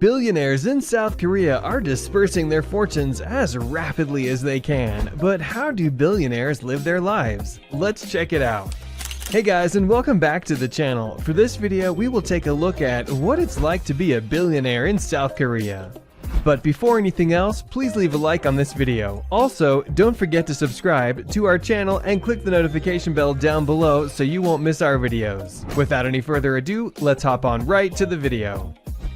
Billionaires in South Korea are dispersing their fortunes as rapidly as they can, but how do billionaires live their lives? Let's check it out. Hey guys, and welcome back to the channel. For this video, we will take a look at what it's like to be a billionaire in South Korea. But before anything else, please leave a like on this video. Also, don't forget to subscribe to our channel and click the notification bell down below so you won't miss our videos. Without any further ado, let's hop on right to the video.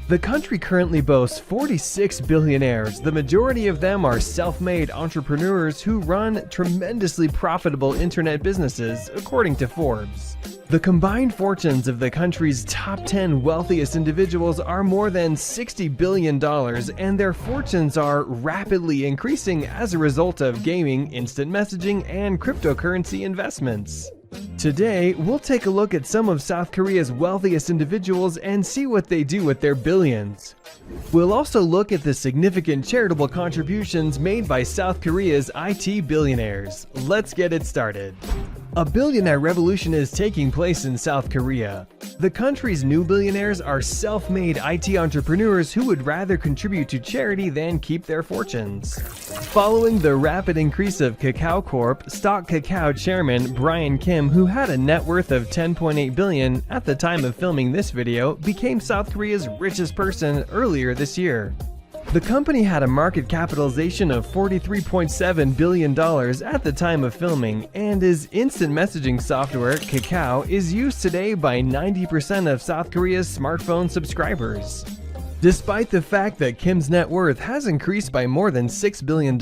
The country currently boasts 46 billionaires. The majority of them are self-made entrepreneurs who run tremendously profitable internet businesses, according to Forbes. The combined fortunes of the country's top 10 wealthiest individuals are more than $60 billion, and their fortunes are rapidly increasing as a result of gaming, instant messaging, and cryptocurrency investments. Today, we'll take a look at some of South Korea's wealthiest individuals and see what they do with their billions. We'll also look at the significant charitable contributions made by South Korea's IT billionaires. Let's get it started. A billionaire revolution is taking place in South Korea. The country's new billionaires are self-made IT entrepreneurs who would rather contribute to charity than keep their fortunes. Following the rapid increase of Kakao Corp, Stock Kakao chairman Brian Kim, who had a net worth of $10.8 billion at the time of filming this video, became South Korea's richest person earlier this year. The company had a market capitalization of $43.7 billion at the time of filming, and his instant messaging software, Kakao, is used today by 90% of South Korea's smartphone subscribers. Despite the fact that Kim's net worth has increased by more than $6 billion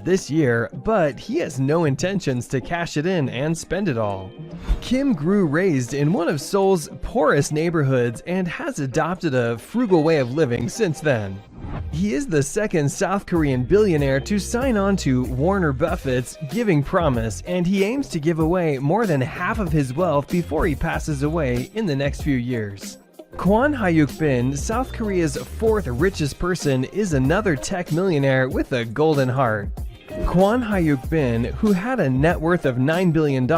this year, but he has no intentions to cash it in and spend it all. Kim grew raised in one of Seoul's poorest neighborhoods and has adopted a frugal way of living since then. He is the second South Korean billionaire to sign on to Warren Buffett's Giving Promise, and he aims to give away more than half of his wealth before he passes away in the next few years. Kwon Hyuk-bin, South Korea's fourth richest person, is another tech millionaire with a golden heart. Kwon Hyuk-bin, who had a net worth of $9 billion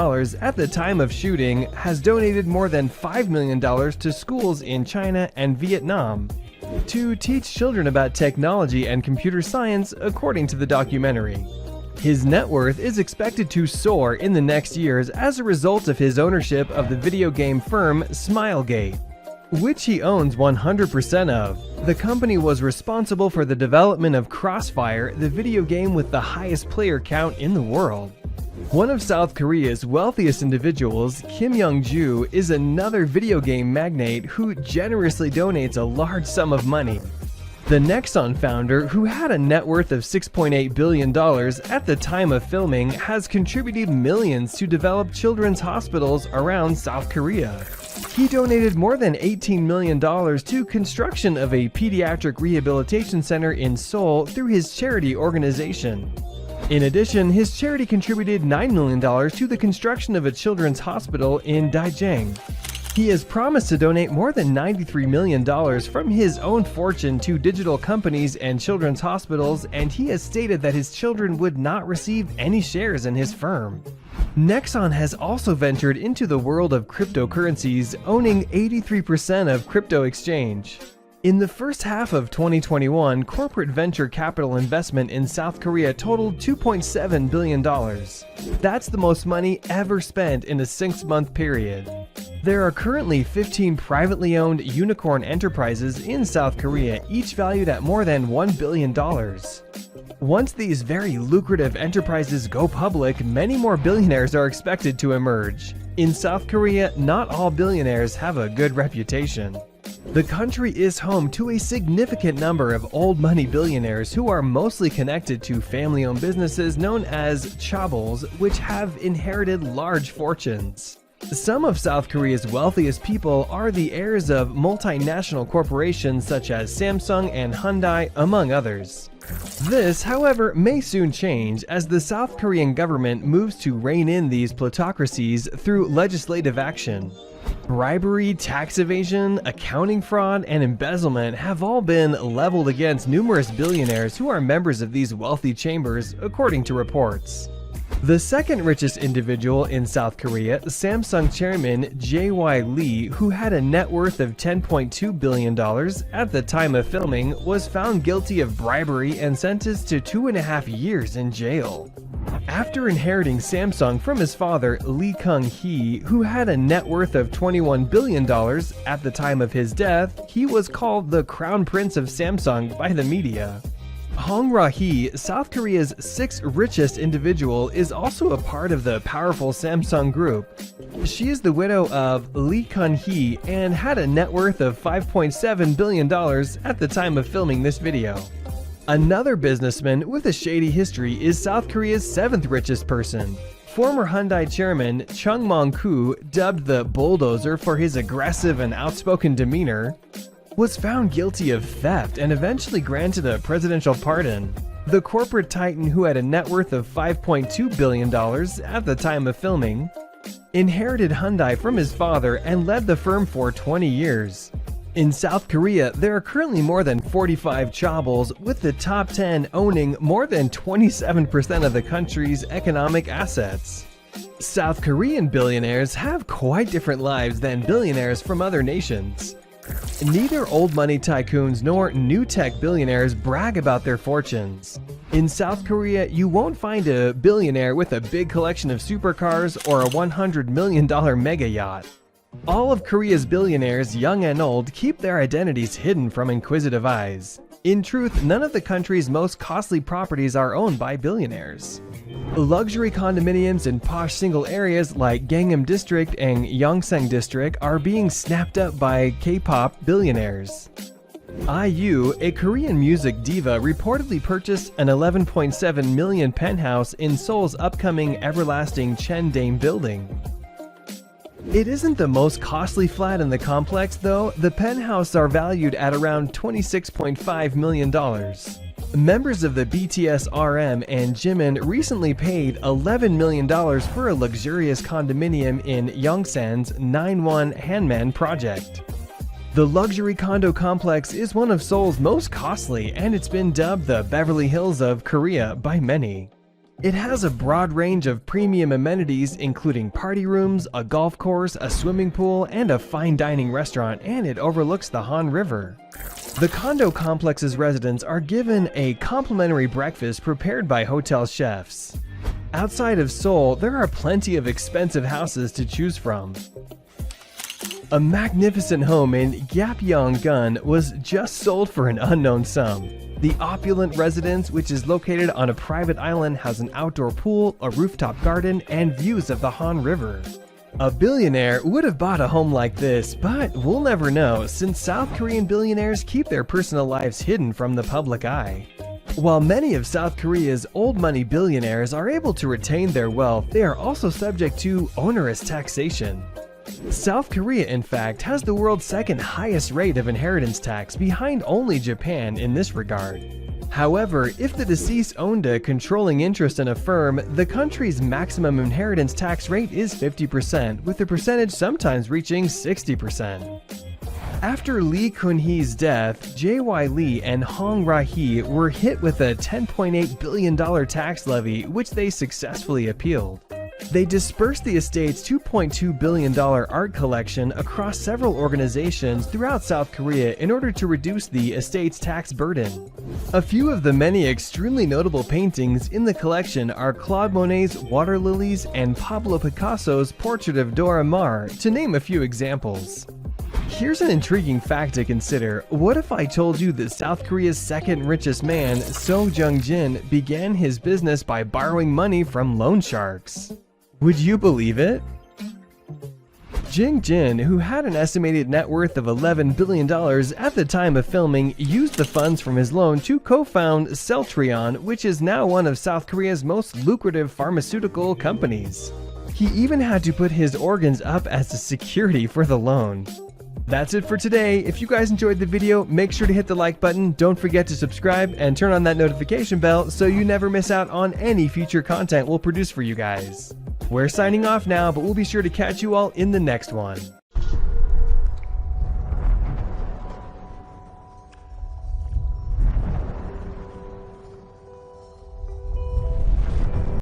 at the time of shooting, has donated more than $5 million to schools in China and Vietnam to teach children about technology and computer science, according to the documentary. His net worth is expected to soar in the next years as a result of his ownership of the video game firm Smilegate, which he owns 100% of. The company was responsible for the development of Crossfire, the video game with the highest player count in the world. One of South Korea's wealthiest individuals, Kim Young-ju, is another video game magnate who generously donates a large sum of money. The Nexon founder, who had a net worth of $6.8 billion at the time of filming, has contributed millions to develop children's hospitals around South Korea. He donated more than $18 million to construction of a pediatric rehabilitation center in Seoul through his charity organization. In addition, his charity contributed $9 million to the construction of a children's hospital in Daejeon. He has promised to donate more than $93 million from his own fortune to digital companies and children's hospitals, and he has stated that his children would not receive any shares in his firm. Nexon has also ventured into the world of cryptocurrencies, owning 83% of Crypto Exchange. In the first half of 2021, corporate venture capital investment in South Korea totaled $2.7 billion. That's the most money ever spent in a 6-month period. There are currently 15 privately owned unicorn enterprises in South Korea, each valued at more than $1 billion. Once these very lucrative enterprises go public, many more billionaires are expected to emerge. In South Korea, not all billionaires have a good reputation. The country is home to a significant number of old money billionaires who are mostly connected to family-owned businesses known as chaebols, which have inherited large fortunes. Some of South Korea's wealthiest people are the heirs of multinational corporations such as Samsung and Hyundai, among others. This, however, may soon change as the South Korean government moves to rein in these plutocracies through legislative action. Bribery, tax evasion, accounting fraud, and embezzlement have all been leveled against numerous billionaires who are members of these wealthy chambers, according to reports. The second richest individual in South Korea, Samsung chairman J.Y. Lee, who had a net worth of $10.2 billion at the time of filming, was found guilty of bribery and sentenced to 2.5 years in jail. After inheriting Samsung from his father, Lee Kung-hee, who had a net worth of $21 billion at the time of his death, he was called the Crown Prince of Samsung by the media. Hong Ra-hee, South Korea's sixth richest individual, is also a part of the powerful Samsung group. She is the widow of Lee Kun-hee and had a net worth of $5.7 billion at the time of filming this video. Another businessman with a shady history is South Korea's seventh richest person. Former Hyundai chairman Chung Mong-koo, dubbed the bulldozer for his aggressive and outspoken demeanor, was found guilty of theft and eventually granted a presidential pardon. The corporate titan, who had a net worth of $5.2 billion at the time of filming, inherited Hyundai from his father and led the firm for 20 years. In South Korea, there are currently more than 45 chaebols, with the top 10 owning more than 27% of the country's economic assets. South Korean billionaires have quite different lives than billionaires from other nations. Neither old money tycoons nor new tech billionaires brag about their fortunes. In South Korea, you won't find a billionaire with a big collection of supercars or a $100 million mega yacht. All of Korea's billionaires, young and old, keep their identities hidden from inquisitive eyes. In truth, none of the country's most costly properties are owned by billionaires. Luxury condominiums in posh single areas like Gangnam District and Yongsan District are being snapped up by K-pop billionaires. IU, a Korean music diva, reportedly purchased an $11.7 million penthouse in Seoul's upcoming everlasting Cheondae building. It isn't the most costly flat in the complex, though. The penthouses are valued at around $26.5 million. Members of the BTS RM and Jimin recently paid $11 million for a luxurious condominium in Yongsan's 9-1 Hanman project. The luxury condo complex is one of Seoul's most costly, and it's been dubbed the Beverly Hills of Korea by many. It has a broad range of premium amenities, including party rooms, a golf course, a swimming pool, and a fine dining restaurant, and it overlooks the Han River. The condo complex's residents are given a complimentary breakfast prepared by hotel chefs. Outside of Seoul, there are plenty of expensive houses to choose from. A magnificent home in Gapyeong-gun was just sold for an unknown sum. The opulent residence, which is located on a private island, has an outdoor pool, a rooftop garden, and views of the Han River. A billionaire would have bought a home like this, but we'll never know, since South Korean billionaires keep their personal lives hidden from the public eye. While many of South Korea's old money billionaires are able to retain their wealth, they are also subject to onerous taxation. South Korea, in fact, has the world's second highest rate of inheritance tax, behind only Japan in this regard. However, if the deceased owned a controlling interest in a firm, the country's maximum inheritance tax rate is 50%, with the percentage sometimes reaching 60%. After Lee Kun-hee's death, J.Y. Lee and Hong Ra-hee were hit with a $10.8 billion tax levy, which they successfully appealed. They dispersed the estate's $2.2 billion art collection across several organizations throughout South Korea in order to reduce the estate's tax burden. A few of the many extremely notable paintings in the collection are Claude Monet's Water Lilies and Pablo Picasso's Portrait of Dora Maar, to name a few examples. Here's an intriguing fact to consider. What if I told you that South Korea's second richest man, So Jung-jin, began his business by borrowing money from loan sharks? Would you believe it? Jung-jin, who had an estimated net worth of $11 billion at the time of filming, used the funds from his loan to co-found Celltrion, which is now one of South Korea's most lucrative pharmaceutical companies. He even had to put his organs up as a security for the loan. That's it for today. If you guys enjoyed the video, make sure to hit the like button, don't forget to subscribe, and turn on that notification bell so you never miss out on any future content we'll produce for you guys. We're signing off now, but we'll be sure to catch you all in the next one.